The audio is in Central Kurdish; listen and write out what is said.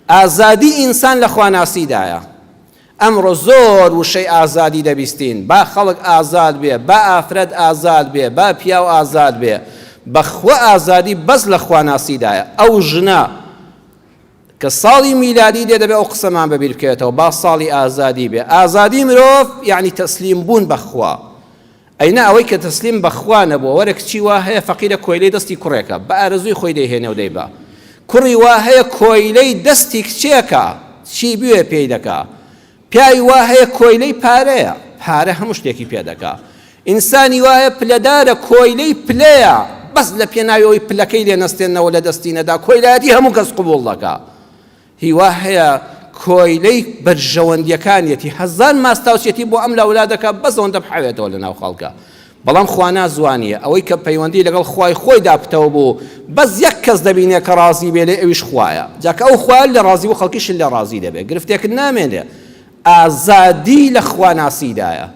ئازادی ئینسان لە خواناسیدایە. ئەمڕۆ زۆر وشەی ئازادی دەبیستین، با خەڵک ئازاد بێ، با ئافرەت ئازاد بێ، با پیاو ئازاد بێ. بەخوا ئازادی بەس لە خواناسیدایە. ئەو ژنە کە ساڵی میلادی دێ دەبێ ئەو قسەمان بەبیر بکەوێتەوە، با ساڵی ئازادی بێ. ئازادی مرۆڤ یعنی تەسلیم بوون بەخوا. ئەینا ئەوەی کە تەسلیم بەخوا نەبووە، وەرە کچی وا هەیە فەقیرە کۆیلەی دەستی کوڕێکە، بە ئارەزووی خۆی دەیهێنێ و دەیبا. کوڕی وا هەیە کۆیلەی دەستی کچێکە، چی بوێ پێی دەکا. پیاوی وا هەیە کۆیلەی پارەیە، پارە هەموو شتێکی پێ دەکا. ئینسانی وایە پلەدارە، کۆیلەی پلەیە، بەس لە پێناویەوەی پلەکەی لێ نەستێنەوە لە دەستی نەدا، کۆیلایەتی هەموو کەس قبوڵ دەکا. هیوا هەیە کۆیلەی بەرژەوەندیەکانیەتی، هەزار ماستاوچێتی بۆ ئەم لەولا دەکا، بەس ئەوەندە بحەوێتەوە لە ناو خەڵکە. بەڵام خوا نازوانیە ئەوەی کە پەیوەندی لەگەڵ خوای خۆی داپتەوە بوو، بەس یەک کەس دەبینێ کە ڕازی بێ لێ، ئەویش خوایە. جاکە ئەو خوای لە ڕازی و خەڵکیش لە ڕازی دەبێت، گرفتێک نامێنێ. ئازادی لە خواناسیدایە.